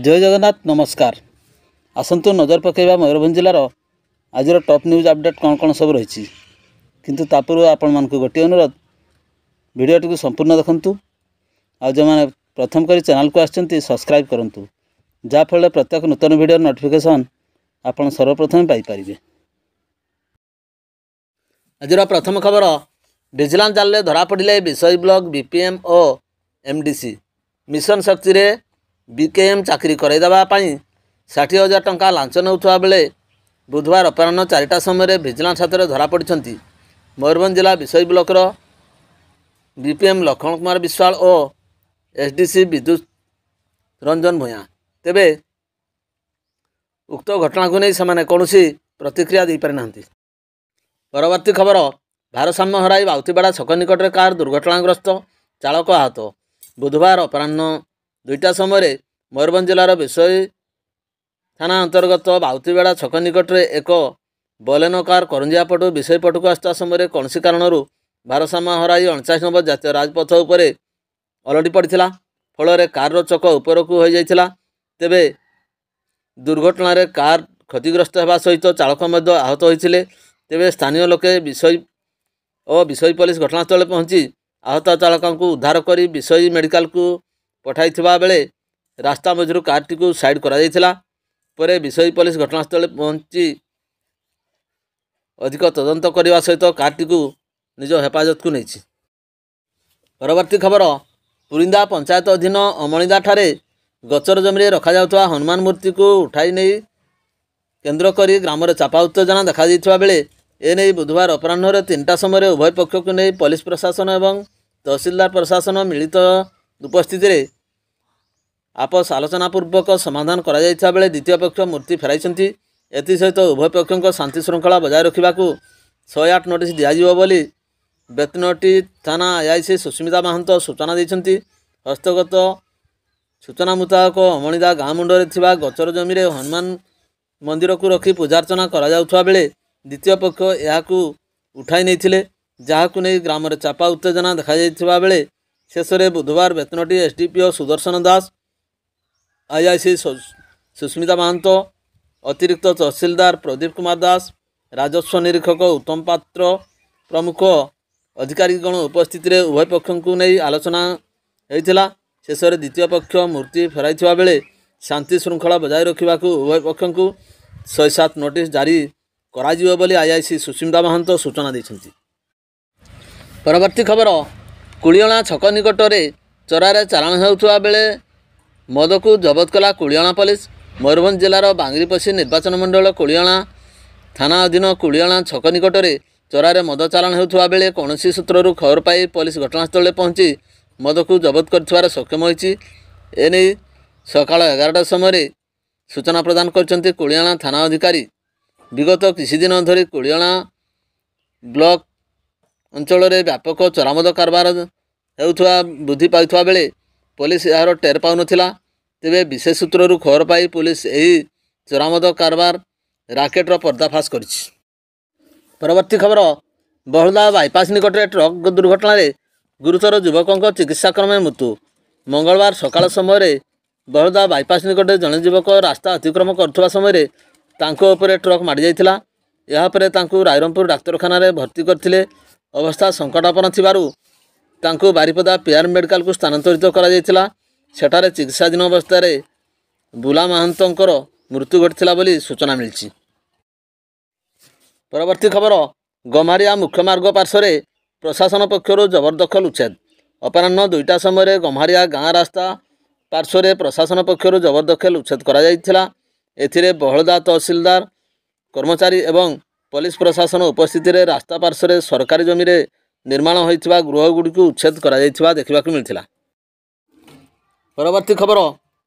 जय जगन्नाथ नमस्कार। आसतु नजर पकेबा मयूरभंज जिलार आज टॉप न्यूज अपडेट कौन कौन सब रही किंतु तापूर्व आपण मानक गोटे अनुरोध वीडियोटी को संपूर्ण देखंतु आ जो मैंने प्रथम करी चैनल को आछंती सब्सक्राइब करंतु जाफल प्रत्येक नूतन वीडियो नोटिफिकेशन आपण सर्वप्रथम पाई परिबे। आज प्रथम खबर विजिलेंस जाल धरा पड़े विषय ब्लॉक बीपीएम और एमडीसी मिशन शक्ति रे बीकेएम चाकरी कराइदेवाई 60,000 टंका लांच नौथुआ बेले बुधवार अपराह्न 4टा समय विजिलेंस हाथ में धरा पड़ती मयूरभंज जिला विषय ब्लॉकर बीपीएम लक्ष्मण कुमार विश्वाल और एसडीसी विद्युत रंजन भूया। तेबे उक्त घटना को नहीं से कौन प्रतिक्रिया दे पारि नांती। परवर्ती खबर भारसाम्य हराई बाउतीवाड़ा छक निकट में कार दुर्घटनाग्रस्त चालक आहत। बुधवार अपराह्न 2टा समय मयूरभंज जिलार विषय थाना अंतर्गत बाउतीवाड़ा छक निकट में एक बलेनो कार करंजिया पटु विषय पटक आसता समय कौन कारण भारसाम्य हराई 49 नंबर जातीय राजपथ उपरे अलटी पड़ा फल कार चक उपरक हो जाता। तेबे दुर्घटन कार क्षतिग्रस्त होगा सहित चालक आहत होते। तेबे स्थानीय लोके विषय पुलिस घटनास्थल पहुंची आहत चालक को उद्धार कर विषय मेडिकल को पठाई बेले रास्ता मझरू कारटी को साइड कर विषय पुलिस घटनास्थल पहुंची अधिक तदंत करने सहित कारटी को निज हेफाजत को नहीं। परवर्ती खबर पुरिंदा पंचायत अधीन अमणिदा ठारे गचर जमी रखा जाउथवा हनुमान मूर्ति को उठाई नहीं केन्द्र कर ग्राम चापा उत्तेजना देखा बेले एने बुधवार अपराह्न 3टा समय उभय पक्ष को नहीं पुलिस प्रशासन एवं तहसीलदार प्रशासन मिलित उपस्थित आपस आलोचना पूर्वक समाधान करा जायथा बेले द्वितीय पक्ष मूर्ति फेराइछंती। एसहित उभय पक्षों शांति श्रृंखला बजाय रखा 108 नोटिस दिज्व बोली बेतनटी थाना आईआईसी सुस्मिता महंत सूचना देछंती। हस्तगत सूचना मुताबक अमणिदा गाँ मुंडरे थिबा गचर जमी हनुमान मंदिर को रखी पूजार्चना करा जाउथवा बेले द्वितीय पक्ष याकू उठाई नहीं जहाकू नहीं ग्राम चापा उत्तेजना देखा जाइथिबा बेले शेष में बुधवार बेतनटी एसडीपीओ सुदर्शन दास आईआईसी सुस्मिता महंत अतिरिक्त तहसीलदार प्रदीप कुमार दास राजस्व निरीक्षक उत्तम पात्र प्रमुख अधिकारीगण उपस्थित उभय पक्षों को नहीं आलोचना होता। शेष में द्वितीय पक्ष मूर्ति फेराइथिबा बेले शांति श्रृंखला बजाय रखा उभय पक्षों को 107 नोटिस जारी कराजियो बोली आईआईसी सुस्मिता महंत सूचना देछंती। परवर्ती खबर कुलियणा छक निकट में चरारे चालाण होउथुवा बेले मद को जबत कला कुलियणा पुलिस। मयूरभंज जिलार बांगरीपशी निर्वाचन मंडल कुलियणा थाना अधीन कुलियणा छक निकट में चरारे मद चालाण होउथुवा बेले कौनसी सूत्रु खबर पाई पुलिस घटनास्थल पहुंची मद को जबत कर सक्षम होइछि। एने सकाळ 11टा समय सूचना प्रदान करछंती कुलियणा थाना अधिकारी। विगत किसी दिन धरी कुलियणा ब्लॉक अंचल में व्यापक चरामद कारबार होउथुवा बुद्धि पाइथुवा बेले पुलिस यार टेर पाउनथिला। तेबे विशेष सूत्रु खबर पाई पुलिस यही चरामद कारबार राकेटर पर्दाफाश करिछि। परवर्ती खबर बहुदा बाईपास निकट में ट्रक दुर्घटना गुरुतर युवकों चिकित्सा क्रमे मृत्यु। मंगलवार सकाळ समय बहुदा बाईपास निकट जड़े युवक रास्ता अतिक्रम करुवा समय तांको उपरे ट्रक माड़ी जाइथिला। यह पर तांको रायरंगपुर डाक्तरखाना रे भर्ती करथिले। अवस्था संकटापन्न थिबारु तांको बारिपदा पीआर मेडिकल को स्थानांतरित करा जाइथिला। सेठारे चिकित्साधीन अवस्था बुला महंतंकर मृत्यु घटिथिला बोली सूचना मिलछि। परवर्ती खबर गम्हारिया मुख्य मार्ग पार्श्व प्रशासन पक्षर जबरदखल उच्छेद। अपराह्न 2टा समय गम्हारिया गाँ रास्ता पार्श्व प्रशासन पक्षर जबरदखल उच्छेद करा जाइथिला। एथिरे बहलदा तहसीलदार कर्मचारी एवं पुलिस प्रशासन उपस्थित रास्ता पार्श्व सरकारी जमी निर्माण होइथिबा गृहगुड़ी को उच्छेद करा जाइथिबा देखिबाकू मिलथिला। परवर्ती खबर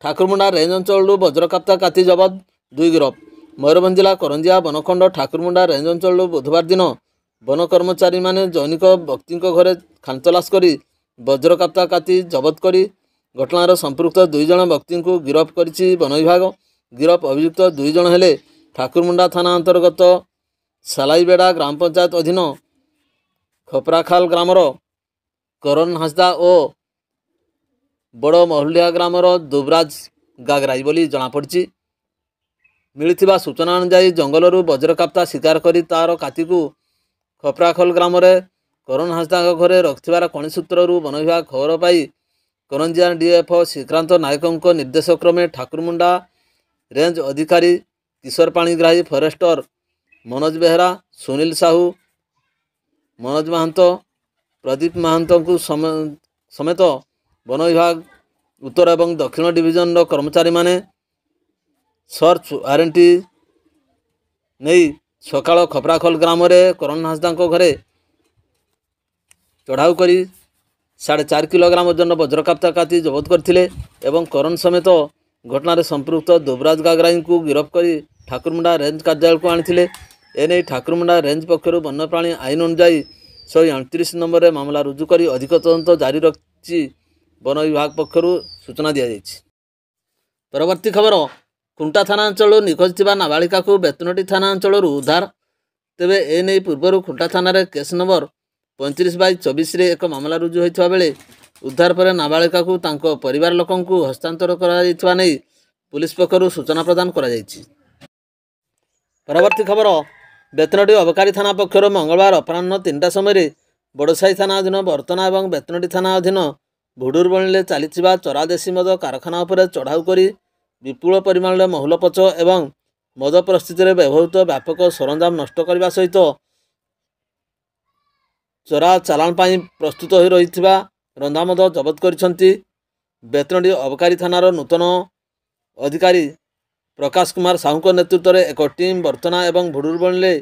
ठाकुरमुंडा रेंज अंचल वज्रकाप्ता काती जबत 2 गिरफ। मयूरभंज जिला करंजिया बनखंड ठाकुरमुंडा रेंज अंचल बुधवार दिन वन कर्मचारी माने जैनिक व्यक्ति घरे खानतलाश कर वज्रकाप्ता काती जबत कर घटनार संपृक्त 2 जण व्यक्ति को गिरफ करिछि वन विभाग। गिरफ अभियुक्त 2 जण हेले ठाकुरमुंडा थाना अंतर्गत सालाईबेड़ा ग्राम पंचायत अधीन खपराखाल ग्रामर करण हांसदा और बड़ महुलिया ग्रामर दुबराज ଗାଗରାଇ ବୋଲି ଜଣାପଡ଼ିଛି। ମିଳିଥିବା ସୂଚନା ଅନୁଯାୟୀ ଜଙ୍ଗଲରୁ ବଜ୍ରକାପ୍ତା ଶିକାର କରି ତାର କାତିକୁ ଖପ୍ରାଖୋଲ ଗ୍ରାମରେ କରଣ ହାଁସଦାଙ୍କ ଘରେ ରଖିଥିବାର ଖଣି ସୂତ୍ରରୁ ବନ ବିଭାଗ ଖବର ପାଇ କରଞ୍ଜିଆ ଡିଏଫ୍ଓ ଶ୍ରୀକାନ୍ତ ନାୟକଙ୍କ ନିର୍ଦ୍ଦେଶକ୍ରମେ ଠାକୁରମୁଣ୍ଡା ରେଞ୍ଜ ଅଧିକାରୀ କିଶୋର ପାଣିଗ୍ରାହୀ, ଫରେଷ୍ଟର ମନୋଜ ବେହେରା, ସୁନୀଲ ସାହୁ, ମନୋଜ ମହାନ୍ତ, ପ୍ରଦୀପ ମହାନ୍ତଙ୍କୁ ସମେତ ବନ ବିଭାଗ ଉତ୍ତର ଏବଂ ଦକ୍ଷିଣ ଡିଭିଜନର କର୍ମଚାରୀମାନେ ସର୍ଚ୍ଚ ୱାରେଣ୍ଟି ନେଇ ସକାଳ ଖପ୍ରାଖୋଲ ଗ୍ରାମରେ କରଣ ହାଁସଦାଙ୍କ ଘରେ ଚଢ଼ାଉ କରି 4.5 କିଲୋଗ୍ରାମ ଓଜନର ବଜ୍ରକାପ୍ତା କାତି ଜବତ କରିଥିଲେ ଏବଂ କରଣ ସମେତ ଘଟଣାରେ ସମ୍ପୃକ୍ତ ଦୁବରାଜ ଗାଗରାଇଙ୍କୁ ଗିରଫ କରି ଠାକୁରମୁଣ୍ଡା ରେଞ୍ଜ କାର୍ଯ୍ୟାଳୟକୁ ଆଣିଥିଲେ। ଏନେଇ ଠାକୁରମୁଣ୍ଡା ରେଞ୍ଜ ପକ୍ଷରୁ ବନ୍ୟପ୍ରାଣୀ ଆଇନ ଅନୁଯାୟୀ 138 ନମ୍ବରରେ ମାମଲା ରୁଜୁ କରି ଅଧିକ ତଦନ୍ତ ଜାରି ରଖିଛି ବନ ବିଭାଗ ପକ୍ଷରୁ ସୂଚନା ଦିଆଯାଇଛି। ପରବର୍ତ୍ତୀ ଖବର, କୁଣ୍ଟା ଥାନା ଅଞ୍ଚଳରୁ ନିଖୋଜ ଥିବା ନାବାଳିକାକୁ ବେତନଟୀ ଥାନା ଅଞ୍ଚଳରୁ ଉଦ୍ଧାର। ତେବେ ଏନେଇ ପୂର୍ବରୁ କୁଣ୍ଟା ଥାନାରେ କେସ୍ ନମ୍ବର 35/24ରେ ଏକ ମାମଲା ରୁଜୁ ହୋଇଥିବା ବେଳେ ଉଦ୍ଧାର ପରେ ନାବାଳିକାକୁ ତାଙ୍କ ପରିବାର ଲୋକଙ୍କୁ ହସ୍ତାନ୍ତର କରାଯାଇଥିବା ନେଇ ପୁଲିସ ପକ୍ଷରୁ ସୂଚନା ପ୍ରଦାନ କରାଯାଇଛି। ପରବର୍ତ୍ତୀ ଖବର, ବେତନଟୀ ଅବକାରୀ ଥାନା ପକ୍ଷରୁ ମଙ୍ଗଳବାର ଅପରାହ୍ନ 3ଟା ସମୟରେ ବଡ଼ସାହି ଥାନା ଅଧୀନ ବର୍ତ୍ତନା ଏବଂ ବେତନଟୀ ଥାନା ଅଧୀନ ଭୁଡୁରବଣିରେ ଚାଲିଥିବା ଚରା ଦେଶୀ ମଦ କାରଖାନା ଉପରେ ଚଢ଼ାଉ କରି ବିପୁଳ ପରିମାଣରେ ମହୁଲ ପଚ ଏବଂ ମଦ ପ୍ରସ୍ତୁତିରେ ବ୍ୟବହୃତ ବ୍ୟାପକ ସରଞ୍ଜାମ ନଷ୍ଟ କରିବା ସହିତ ଚୋରା ଚାଲାଣ ପାଇଁ ପ୍ରସ୍ତୁତ ହୋଇ ରହିଥିବା ରନ୍ଧା ମଦ ଜବତ କରିଛନ୍ତି। ବେତନଟୀ ଅବକାରୀ ଥାନାର ନୂତନ ଅଧିକାରୀ ପ୍ରକାଶ କୁମାର ସାହୁଙ୍କ ନେତୃତ୍ୱରେ ଏକ ଟିମ୍ ବର୍ତ୍ତନା ଏବଂ ଭୁଡୁରବଣିରେ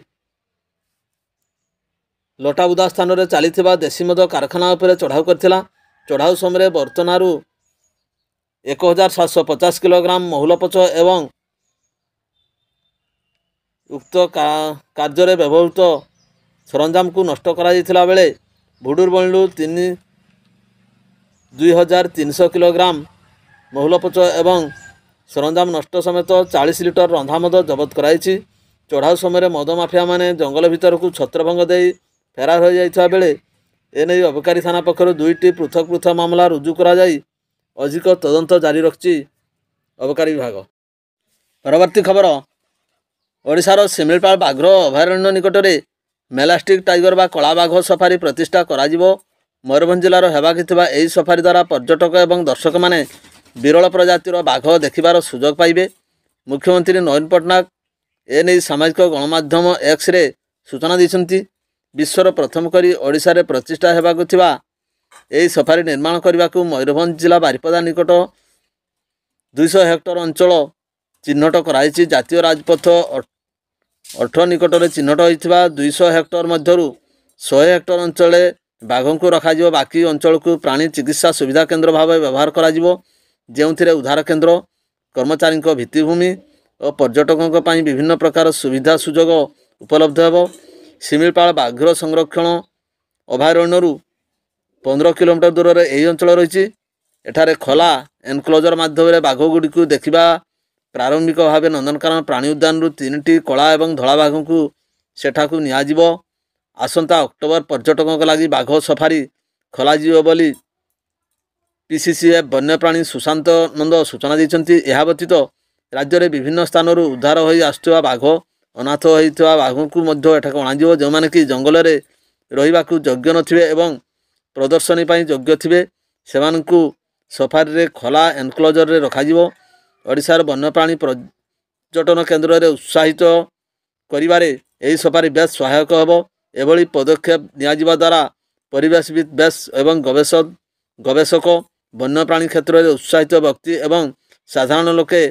ଲଟାବୁଦା ସ୍ଥାନରେ ଚାଲିଥିବା ଦେଶୀ ମଦ କାରଖାନା ଉପରେ ଚଢ଼ାଉ କରିଥିଲା। ଚଢ଼ାଉ ସମୟରେ ବର୍ତ୍ତନାରୁ 1750 କିଲୋଗ୍ରାମ ମହୁଲ ପଚ ଏବଂ ଉକ୍ତ କାର୍ଯ୍ୟରେ ବ୍ୟବହୃତ ସରଞ୍ଜାମକୁ ନଷ୍ଟ କରାଯାଇଥିଲା ବେଳେ ଭୁଡୁରବଣିରୁ 2300 କିଲୋଗ୍ରାମ ମହୁଲ ପଚ ଏବଂ ସରଞ୍ଜାମ ନଷ୍ଟ ସମେତ 40 ଲିଟର ରନ୍ଧା ମଦ ଜବତ କରାଯାଇଛି। ଚଢ଼ାଉ ସମୟରେ ମଦ ମାଫିଆମାନେ ଜଙ୍ଗଲ ଭିତରକୁ ଛତ୍ରଭଙ୍ଗ ଦେଇ ଫେରାର ହୋଇଯାଇଥିବା ବେଳେ ଏନେଇ ଅବକାରୀ ଥାନା ପକ୍ଷରୁ 2ଟି ପୃଥକ ପୃଥକ ମାମଲା ରୁଜୁ କରାଯାଇ ଅଧିକ ତଦନ୍ତ ଜାରି ରଖିଛି ଅବକାରୀ ବିଭାଗ। ପରବର୍ତ୍ତୀ ଖବର, ଓଡ଼ିଶାର ଶିମିଳିପାଳ ବାଘ୍ର ଅଭୟାରଣ୍ୟ ନିକଟରେ ମେଲାଷ୍ଟିକ୍ ଟାଇଗର ବା କଳା ବାଘ ସଫାରି ପ୍ରତିଷ୍ଠା କରାଯିବ। ମୟୂରଭଞ୍ଜ ଜିଲ୍ଲାର ହେବାକୁ ଥିବା ଏହି ସଫାରି ଦ୍ୱାରା ପର୍ଯ୍ୟଟକ ଏବଂ ଦର୍ଶକମାନେ ବିରଳ ପ୍ରଜାତିର ବାଘ ଦେଖିବାର ସୁଯୋଗ ପାଇବେ। ମୁଖ୍ୟମନ୍ତ୍ରୀ ନବୀନ ପଟ୍ଟନାୟକ ଏନେଇ ସାମାଜିକ ଗଣମାଧ୍ୟମ ଏକ୍ସରେ ସୂଚନା ଦେଇଛନ୍ତି। ବିଶ୍ୱର ପ୍ରଥମ କରି ଓଡ଼ିଶାରେ ପ୍ରତିଷ୍ଠା ହେବାକୁ ଥିବା ଏହି ସଫାରି ନିର୍ମାଣ କରିବାକୁ ମୟୂରଭଞ୍ଜ ଜିଲ୍ଲା ବାରିପଦା ନିକଟ 200 ହେକ୍ଟର ଅଞ୍ଚଳ ଚିହ୍ନଟ କରାଯାଇଛି। ଜାତୀୟ ରାଜପଥ 18 ନିକଟରେ ଚିହ୍ନଟ ହୋଇଥିବା 200 ହେକ୍ଟର ମଧ୍ୟରୁ 100 ହେକ୍ଟର ଅଞ୍ଚଳରେ ବାଘଙ୍କୁ ରଖାଯିବ। ବାକି ଅଞ୍ଚଳକୁ ପ୍ରାଣୀ ଚିକିତ୍ସା ସୁବିଧା କେନ୍ଦ୍ର ଭାବେ ବ୍ୟବହାର କରାଯିବ, ଯେଉଁଥିରେ ଉଦ୍ଧାର କେନ୍ଦ୍ର, କର୍ମଚାରୀଙ୍କ ଭିତ୍ତିଭୂମି ଓ ପର୍ଯ୍ୟଟକଙ୍କ ପାଇଁ ବିଭିନ୍ନ ପ୍ରକାର ସୁବିଧା ସୁଯୋଗ ଉପଲବ୍ଧ ହେବ। ଶିମିଳିପାଳ ବାଘ୍ର ସଂରକ୍ଷଣ ଅଭୟାରଣ୍ୟରୁ 15 କିଲୋମିଟର ଦୂରରେ ଏହି ଅଞ୍ଚଳ ରହିଛି। ଏଠାରେ ଖୋଲା ଏନକ୍ଲୋଜର ମାଧ୍ୟମରେ ବାଘଗୁଡ଼ିକୁ ଦେଖିବା ପ୍ରାରମ୍ଭିକ ଭାବେ ନନ୍ଦନକାନନ ପ୍ରାଣୀ ଉଦ୍ୟାନରୁ 3ଟି କଳା ଏବଂ ଧଳା ବାଘଙ୍କୁ ସେଠାକୁ ନିଆଯିବ। ଆସନ୍ତା ଅକ୍ଟୋବର ପର୍ଯ୍ୟଟକଙ୍କ ଲାଗି ବାଘ ସଫାରି ଖୋଲାଯିବ ବୋଲି PCCF ବନ୍ୟପ୍ରାଣୀ ସୁଶାନ୍ତ ନନ୍ଦ ସୂଚନା ଦେଇଛନ୍ତି। ଏହା ବ୍ୟତୀତ ରାଜ୍ୟରେ ବିଭିନ୍ନ ସ୍ଥାନରୁ ଉଦ୍ଧାର ହୋଇ ଆସୁଥିବା ବାଘ, ଅନାଥ ହୋଇଥିବା ବାଘଙ୍କୁ ମଧ୍ୟ ଏଠାକୁ ଅଣାଯିବ, ଯେଉଁମାନେ କି ଜଙ୍ଗଲରେ ରହିବାକୁ ଯୋଗ୍ୟ ନଥିବେ ଏବଂ ପ୍ରଦର୍ଶନୀ ପାଇଁ ଯୋଗ୍ୟ ଥିବେ। ସେମାନଙ୍କୁ ସଫାରିରେ ଖୋଲା ଏନକ୍ଲୋଜରରେ ରଖାଯିବ। ଓଡ଼ିଶାର ବନ୍ୟପ୍ରାଣୀ ପର୍ଯ୍ୟଟନ କେନ୍ଦ୍ରରେ ଉତ୍ସାହିତ କରିବାରେ ଏହି ସଫାରି ବେଶ ସହାୟକ ହେବ। ଏଭଳି ପଦକ୍ଷେପ ନିଆଯିବା ଦ୍ୱାରା ପରିବେଶବିତ ବେଶ ଏବଂ ଗବେଷକ ବନ୍ୟପ୍ରାଣୀ କ୍ଷେତ୍ରରେ ଉତ୍ସାହିତ ବ୍ୟକ୍ତି ଏବଂ ସାଧାରଣ ଲୋକେ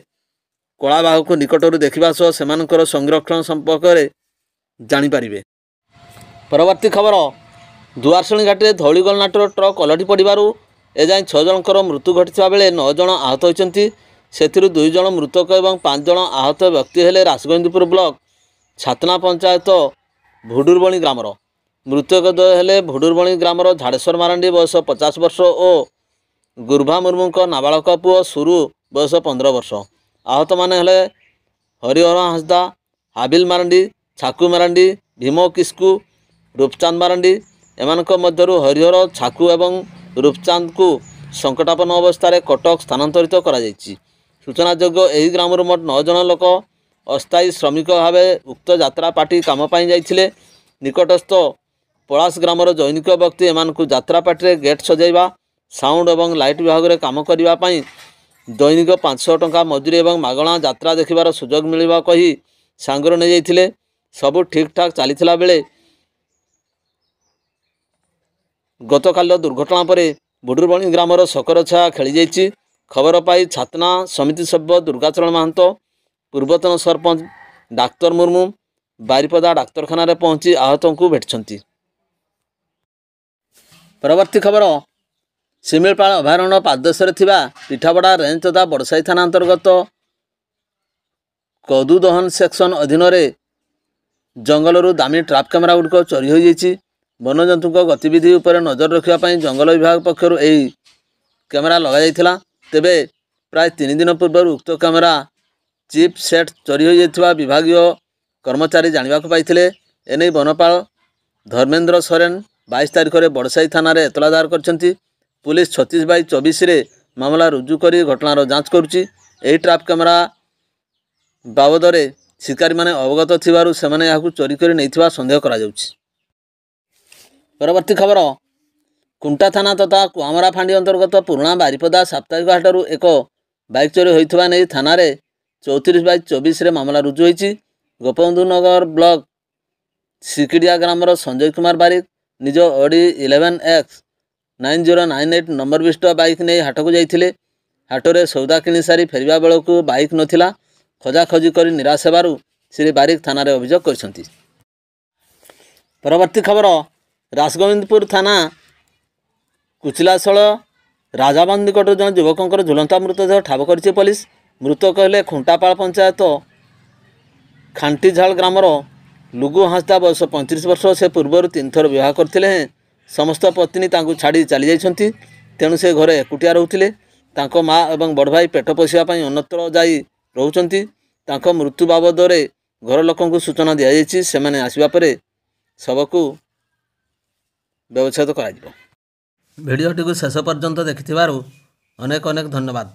କଳା ବାଘକୁ ନିକଟରୁ ଦେଖିବା ସହ ସେମାନଙ୍କର ସଂରକ୍ଷଣ ସମ୍ପର୍କରେ ଜାଣିପାରିବେ। ପରବର୍ତ୍ତୀ ଖବର, ଦୁଆରଶୁଣୀ ଘାଟିରେ ଧଉଳିଗଲ ନାଟର ଟ୍ରକ୍ ଓଲଟି ପଡ଼ିବାରୁ ଏଯାଏଁ 6 ଜଣଙ୍କର ମୃତ୍ୟୁ ଘଟିଥିବା ବେଳେ 9 ଜଣ ଆହତ ହୋଇଛନ୍ତି। ସେଥିରୁ 2 ଜଣ ମୃତକ ଏବଂ 5 ଜଣ ଆହତ ବ୍ୟକ୍ତି ହେଲେ ରାସଗୋବିନ୍ଦପୁର ବ୍ଲକ ଛାତନା ପଞ୍ଚାୟତ ଭୁଡୁରବଣି ଗ୍ରାମର। ମୃତକ ଦ୍ୱୟ ହେଲେ ଭୁଡୁରବଣି ଗ୍ରାମର ଝାଡ଼େଶ୍ୱର ମାରାଣ୍ଡି ବୟସ 50 ବର୍ଷ ଓ ଗୁର୍ଭା ମୁର୍ମୁଙ୍କ ନାବାଳକ ପୁଅ ସୁରୁ ବୟସ 15 ବର୍ଷ। ଆହତମାନେ ହେଲେ ହରିହର ହାଁସଦା, ହାବିଲ ମାରାଣ୍ଡି, ଛାକୁ ମାରାଣ୍ଡି, ଭୀମ କିସ୍କୁ, ରୂପଚାନ୍ଦ ମାରାଣ୍ଡି। ଏମାନଙ୍କ ମଧ୍ୟରୁ ହରିହର, ଛାକୁ ଏବଂ ରୂପଚାନ୍ଦଙ୍କୁ ସଙ୍କଟାପନ୍ନ ଅବସ୍ଥାରେ କଟକ ସ୍ଥାନାନ୍ତରିତ କରାଯାଇଛି। सूचनायोग्य ଏହି ଗ୍ରାମରୁ ମୋଟ 9 ଜଣ ଲୋକ ଅସ୍ଥାୟୀ ଶ୍ରମିକ ଭାବେ ଉକ୍ତ ଯାତ୍ରା ପାର୍ଟି କାମ ପାଇଁ ଯାଇଥିଲେ। ନିକଟସ୍ଥ ପଳାଶ ଗ୍ରାମର ଜୈନିକ ବ୍ୟକ୍ତି ଏମାନଙ୍କୁ ଯାତ୍ରା ପାର୍ଟିରେ ଗେଟ୍ ସଜାଇବା, ସାଉଣ୍ଡ ଏବଂ ଲାଇଟ୍ ବିଭାଗରେ କାମ କରିବା ପାଇଁ ଦୈନିକ 500 ଟଙ୍କା ମଜୁରୀ ଏବଂ ମାଗଣା ଯାତ୍ରା ଦେଖିବାର ସୁଯୋଗ ମିଳିବ କହି ସାଙ୍ଗରେ ନେଇଯାଇଥିଲେ। ସବୁ ଠିକ୍ଠାକ୍ ଚାଲିଥିଲା ବେଳେ ଗତକାଲିର ଦୁର୍ଘଟଣା ପରେ ବୁଡୁରବଣି ଗ୍ରାମର ଶୋକର ଛାୟା ଖେଳିଯାଇଛି। ଖବର ପାଇ ଛାତନା ସମିତି ସଭ୍ୟ ଦୁର୍ଗାଚରଣ ମହାନ୍ତ, ପୂର୍ବତନ ସରପଞ୍ଚ ଡାକ୍ତର ମୁର୍ମୁ ବାରିପଦା ଡାକ୍ତରଖାନାରେ ପହଞ୍ଚି ଆହତଙ୍କୁ ଭେଟିଛନ୍ତି। ପରବର୍ତ୍ତୀ ଖବର, ଶିମିଳିପାଳ ଅଭୟାରଣ୍ୟ ପାଦଦେଶରେ ଥିବା ପିଠାପଡ଼ା ରେଞ୍ଜ ତଥା ବଡ଼ସାହି ଥାନା ଅନ୍ତର୍ଗତ କଦୁଦହନ ସେକ୍ସନ ଅଧୀନରେ ଜଙ୍ଗଲରୁ ଦାମୀ ଟ୍ରାପ୍ କ୍ୟାମେରାଗୁଡ଼ିକ ଚୋରି ହୋଇଯାଇଛି। ବନ୍ୟଜନ୍ତୁଙ୍କ ଗତିବିଧି ଉପରେ ନଜର ରଖିବା ପାଇଁ ଜଙ୍ଗଲ ବିଭାଗ ପକ୍ଷରୁ ଏହି କ୍ୟାମେରା ଲଗାଯାଇଥିଲା। ତେବେ ପ୍ରାୟ 3 ଦିନ ପୂର୍ବରୁ ଉକ୍ତ କ୍ୟାମେରା ଚିପ୍ ସେଟ୍ ଚୋରି ହୋଇଯାଇଥିବା ବିଭାଗୀୟ କର୍ମଚାରୀ ଜାଣିବାକୁ ପାଇଥିଲେ। ଏନେଇ ବନପାଳ ଧର୍ମେନ୍ଦ୍ର ସୋରେନ 22 ତାରିଖରେ ବଡ଼ସାହି ଥାନାରେ ଏତଲା ଦାୟର କରିଛନ୍ତି। ପୁଲିସ 36/24ରେ ମାମଲା ରୁଜୁ କରି ଘଟଣାର ଯାଞ୍ଚ କରୁଛି। ଏହି ଟ୍ରାପ୍ କ୍ୟାମେରା ବାବଦରେ ଶିକାରୀମାନେ ଅବଗତ ଥିବାରୁ ସେମାନେ ଏହାକୁ ଚୋରି କରି ନେଇଥିବା ସନ୍ଦେହ କରାଯାଉଛି। ପରବର୍ତ୍ତୀ ଖବର, କୁଣ୍ଟା ଥାନା ତଥା କୁଆମରା ଫାଣ୍ଡି ଅନ୍ତର୍ଗତ ପୁରୁଣା ବାରିପଦା ସାପ୍ତାହିକ ହାଟରୁ ଏକ ବାଇକ୍ ଚୋରି ହୋଇଥିବା ନେଇ ଥାନାରେ 34/24ରେ ମାମଲା ରୁଜୁ ହୋଇଛି। ଗୋପବନ୍ଧୁନଗର ବ୍ଲକ ସିକିଡ଼ିଆ ଗ୍ରାମର ସଞ୍ଜୟ କୁମାର ବାରିକ ନିଜ ଅଡି 11X 9098 ନମ୍ବର ବିଶିଷ୍ଟ ବାଇକ୍ ନେଇ ହାଟକୁ ଯାଇଥିଲେ। ହାଟରେ ସଉଦା କିଣି ସାରି ଫେରିବା ବେଳକୁ ବାଇକ୍ ନଥିଲା। ଖୋଜାଖୋଜି କରି ନିରାଶ ହେବାରୁ ଶ୍ରୀ ବାରିକ ଥାନାରେ ଅଭିଯୋଗ କରିଛନ୍ତି। ପରବର୍ତ୍ତୀ ଖବର, ରାସଗୋବିନ୍ଦପୁର ଥାନା କୁଚିଲାଶଳ ରାଜାବାନ୍ଧ ନିକଟରୁ ଜଣେ ଯୁବକଙ୍କର ଝୁଲନ୍ତା ମୃତଦେହ ଠାବ କରିଛି ପୋଲିସ। ମୃତକ ହେଲେ ଖୁଣ୍ଟାପାଳ ପଞ୍ଚାୟତ ଖାଣ୍ଟିଝାଳ ଗ୍ରାମର ଲୁଗୁ ହାଁସଦା, ବୟସ 35 ବର୍ଷ। ସେ ପୂର୍ବରୁ 3 ଥର ବିବାହ କରିଥିଲେ ହେଁ ସମସ୍ତ ପତ୍ନୀ ତାଙ୍କୁ ଛାଡ଼ି ଚାଲିଯାଇଛନ୍ତି। ତେଣୁ ସେ ଘରେ ଏକୁଟିଆ ରହୁଥିଲେ। ତାଙ୍କ ମା ଏବଂ ବଡ଼ ଭାଇ ପେଟ ପୋଷିବା ପାଇଁ ଅନ୍ୟତ୍ର ଯାଇ ରହୁଛନ୍ତି। ତାଙ୍କ ମୃତ୍ୟୁ ବାବଦରେ ଘର ଲୋକଙ୍କୁ ସୂଚନା ଦିଆଯାଇଛି। ସେମାନେ ଆସିବା ପରେ ଶବକୁ ବ୍ୟବଚ୍ଛେଦ କରାଯିବ। ଭିଡ଼ିଓଟିକୁ ଶେଷ ପର୍ଯ୍ୟନ୍ତ ଦେଖିଥିବାରୁ ଅନେକ ଅନେକ ଧନ୍ୟବାଦ।